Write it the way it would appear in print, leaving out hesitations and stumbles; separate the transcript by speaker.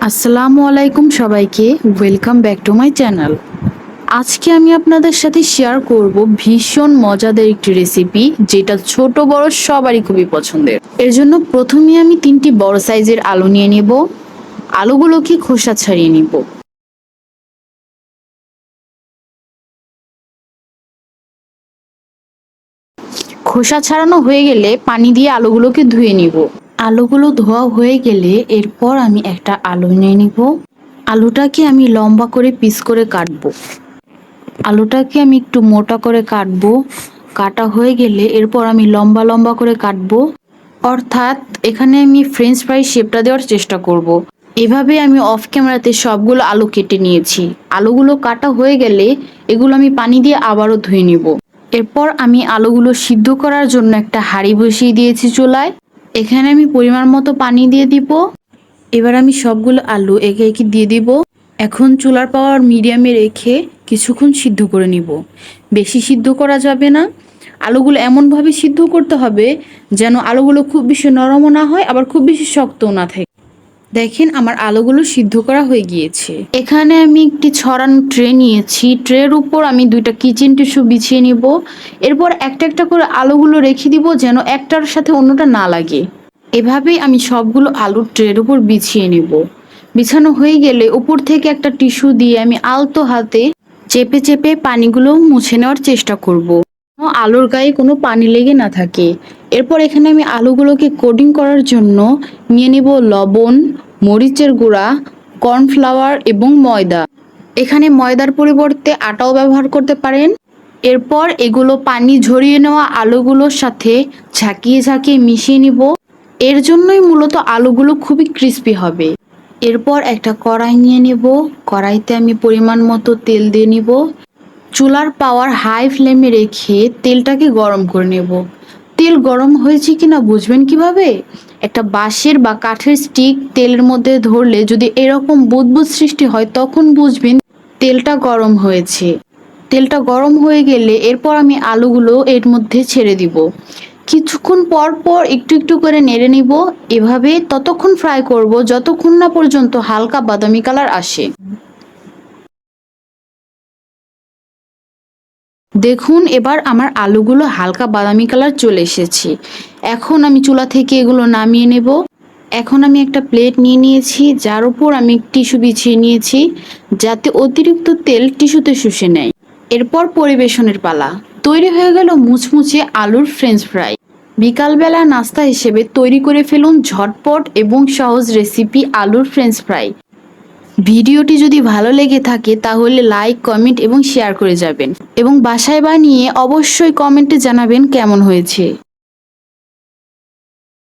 Speaker 1: আসসালামু আলাইকুম সবাইকে, welcome back to my channel. আজকে আমি আপনাদের সাথে শেয়ার করব ভীষণ মজাদার একটি রেসিপি, যেটা ছোট বড় সবারই খুবই পছন্দের। এর জন্য প্রথমে আমি 3টি বড় সাইজের আলু নিয়ে নেব। আলুগুলোকে খোসা ছাড়িয়ে নিব। খোসা ছাড়ানো হয়ে গেলে পানি দিয়ে আলুগুলোকে ধুয়ে নিব। আলুগুলো ধোয়া হয়ে গেলে এরপর আমি একটা আলু নিয়ে নিব। আলুটাকে আমি লম্বা করে পিস করে কাটবো। আলুটাকে আমি একটু মোটা করে কাটবো। কাটা হয়ে গেলে এরপর আমি লম্বা লম্বা করে কাটবো। অর্থাৎ এখানে আমি ফ্রেঞ্চ ফ্রাই শেপটা দেওয়ার চেষ্টা করব। এভাবে আমি অফ ক্যামেরাতে সবগুলো আলু কেটে নিয়েছি। আলুগুলো কাটা হয়ে গেলে এগুলো আমি পানি দিয়ে আবারও ধুয়ে নিব। এরপর আমি আলুগুলো সিদ্ধ করার জন্য একটা হাঁড়ি বসিয়ে দিয়েছি চুলায়। এখানে আমি পরিমাণ মতো পানি দিয়ে দিব। এবার আমি সবগুলো আলু একে একে দিয়ে দিব। এখন চুলার পাওয়ার মিডিয়ামে রেখে কিছুক্ষণ সিদ্ধ করে নিব। বেশি সিদ্ধ করা যাবে না। আলুগুলো এমনভাবে সিদ্ধ করতে হবে যেন আলুগুলো খুব বেশি নরমও না হয়, আবার খুব বেশি শক্তও না থাকে। দেখেন আমার আলুগুলো সিদ্ধ করা হয়ে গিয়েছে। এখানে আমি একটি ছড়ানো ট্রে নিয়েছি। ট্রের উপর আমি 2টা কিচেন টিস্যু বিছিয়ে নিব। এরপর একটা একটা করে আলুগুলো রেখে দিব যেন একটার সাথে অন্যটা না লাগে। এভাবেই আমি সবগুলো আলু ট্রের উপর বিছিয়ে নেব। বিছানো হয়ে গেলে উপর থেকে একটা টিস্যু দিয়ে আমি আলতো হাতে চেপে চেপে পানিগুলো মুছে নেওয়ার চেষ্টা করব। আলুর গায়ে কোনো পানি লেগে না থাকে। এরপর এখানে আমি আলুগুলোকে কোটিং করার জন্য নিয়ে নিব লবণ, মরিচের গুঁড়া, কর্নফ্লাওয়ার এবং ময়দা। এখানে ময়দার পরিবর্তে আটাও ব্যবহার করতে পারেন। এরপর এগুলো পানি ঝরিয়ে নেওয়া আলুগুলোর সাথে ঝাঁকিয়ে ঝাঁকিয়ে মিশিয়ে নিব। এর জন্যই মূলত আলুগুলো খুবই ক্রিস্পি হবে। এরপর একটা কড়াই নিয়ে নেব। কড়াইতে আমি পরিমাণ মতো তেল দিয়ে নিব। চুলার পাওয়ার হাই ফ্লেমে রেখে তেলটাকে গরম করে নেব। তেল গরম হয়েছে কিনা বুঝবেন কিভাবে? একটা বাঁশের বা কাঠের স্টিক তেলের মধ্যে ধরলে যদি এরকম বুদবুদ সৃষ্টি হয় তখন বুঝবেন তেলটা গরম হয়েছে। তেলটা গরম হয়ে গেলে এরপর আমি আলুগুলো এর মধ্যে ছেড়ে দিব। কিছুক্ষণ পর পর একটু একটু করে নেড়ে নিব। এভাবে ততক্ষণ ফ্রাই করব যতক্ষণ না পর্যন্ত হালকা বাদামি কালার আসে। দেখুন এবার আমার আলুগুলো হালকা বাদামি কালার চলে এসেছে। এখন আমি চুলা থেকে এগুলো নামিয়ে নেব। এখন আমি একটা প্লেট নিয়ে নিয়েছি, যার উপর আমি টিস্যু বিছিয়ে নিয়েছি যাতে অতিরিক্ত তেল টিস্যুতে শুষে নেয়। এরপর পরিবেশনের পালা। তৈরি হয়ে গেল মুচমুচে আলুর ফ্রেঞ্চ ফ্রাই। বিকালবেলা নাস্তা হিসেবে তৈরি করে ফেলুন ঝটপট এবং সহজ রেসিপি আলুর ফ্রেঞ্চ ফ্রাই। ভিডিওটি যদি ভালো লেগে থাকে তাহলে লাইক, কমেন্ট এবং শেয়ার করে যাবেন এবং বাসায় বানিয়ে অবশ্যই কমেন্টে জানাবেন কেমন হয়েছে।